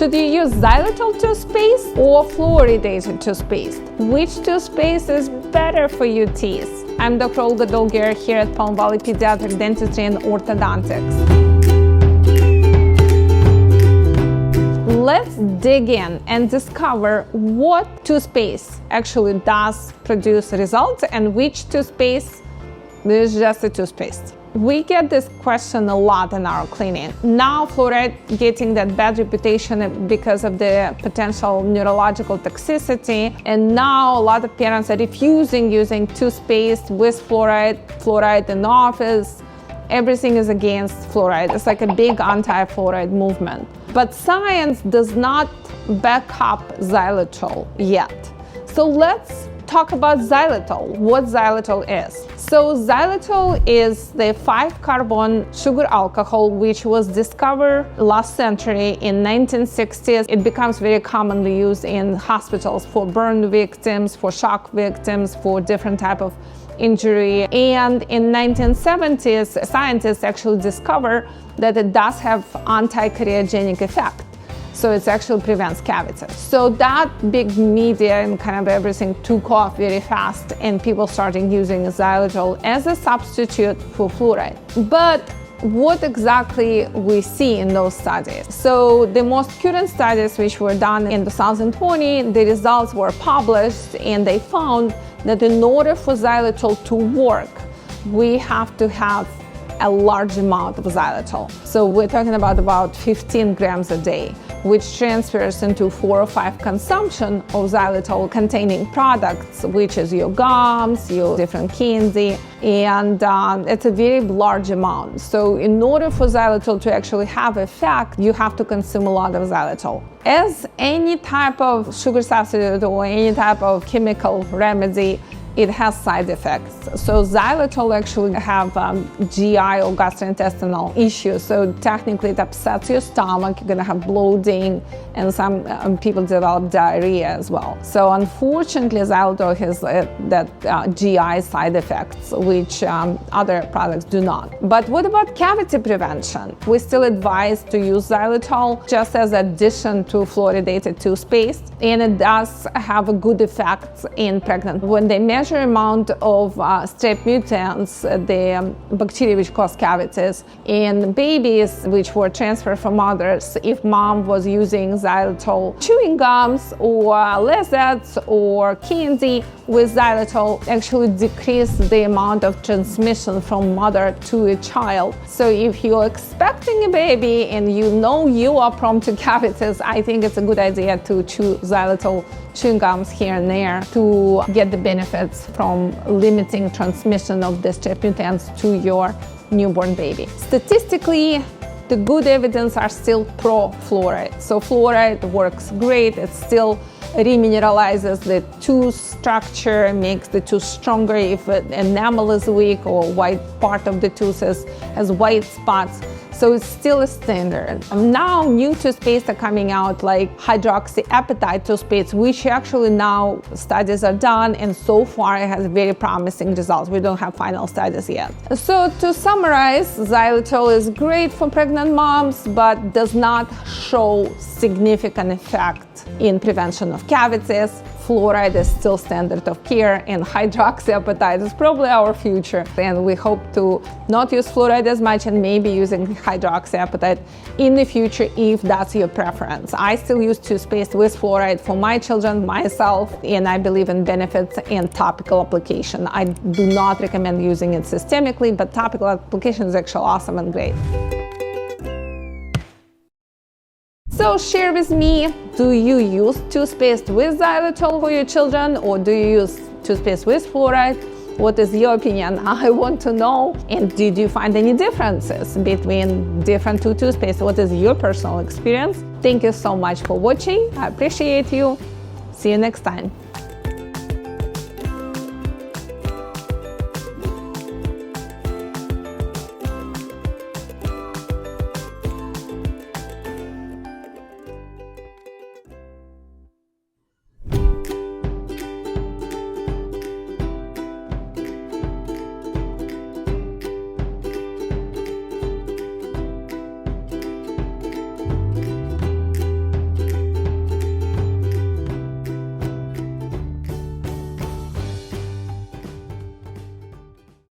Should you use xylitol toothpaste or fluoridated toothpaste? Which toothpaste is better for your teeth? I'm Dr. Olga Dolghier here at Palm Valley Pediatric Dentistry and Orthodontics. Let's dig in and discover what toothpaste actually does produce results and which toothpaste is just a toothpaste. We get this question a lot in our clinic. Now fluoride getting that bad reputation because of the potential neurological toxicity, and now a lot of parents are refusing using toothpaste with fluoride in the office. Everything is against fluoride. It's like a big anti-fluoride movement. But science does not back up xylitol yet. So let's talk about xylitol, what xylitol is. So xylitol is the 5-carbon sugar alcohol which was discovered last century in 1960s. It becomes very commonly used in hospitals for burn victims, for shock victims, for different type of injury. And in 1970s, scientists actually discovered that it does have anti-carcinogenic effect. So it actually prevents cavities. So that big media and kind of everything took off very fast, and people started using xylitol as a substitute for fluoride. But what exactly we see in those studies? So the most current studies which were done in 2020, the results were published, and they found that in order for xylitol to work, we have to have a large amount of xylitol. So we're talking about 15 grams a day, which transfers into 4 or 5 consumption of xylitol containing products, which is your gums, your different candy, and it's a very large amount. So in order for xylitol to actually have effect, you have to consume a lot of xylitol. As any type of sugar substitute or any type of chemical remedy, it has side effects. So xylitol actually have GI or gastrointestinal issues. So technically it upsets your stomach, you're gonna have bloating, and some people develop diarrhea as well. So unfortunately xylitol has that GI side effects, which other products do not. But what about cavity prevention? We still advise to use xylitol just as addition to fluoridated toothpaste, and it does have a good effect in pregnant. When they measure amount of strep mutans, the bacteria which cause cavities, in babies which were transferred from mothers, if mom was using xylitol chewing gums or lizards or candy with xylitol, actually decrease the amount of transmission from mother to a child. So if you're expecting a baby and you know you are prone to cavities, I think it's a good idea to chew xylitol chewing gums here and there to get the benefits from limiting transmission of the strep mutans to your newborn baby. Statistically, the good evidence are still pro-fluoride. So fluoride works great. It still remineralizes the tooth structure, makes the tooth stronger if enamel is weak or white part of the tooth has white spots. So it's still a standard. Now new toothpaste are coming out like hydroxyapatite toothpaste, which actually now studies are done, and so far it has very promising results. We don't have final studies yet. So to summarize, xylitol is great for pregnant moms, but does not show significant effect in prevention of cavities. Fluoride is still standard of care, and hydroxyapatite is probably our future. And we hope to not use fluoride as much and maybe using hydroxyapatite in the future if that's your preference. I still use toothpaste with fluoride for my children, myself, and I believe in benefits and topical application. I do not recommend using it systemically, but topical application is actually awesome and great. So share with me, do you use toothpaste with xylitol for your children, or do you use toothpaste with fluoride? What is your opinion? I want to know. And did you find any differences between different two toothpastes? What is your personal experience? Thank you so much for watching. I appreciate you. See you next time.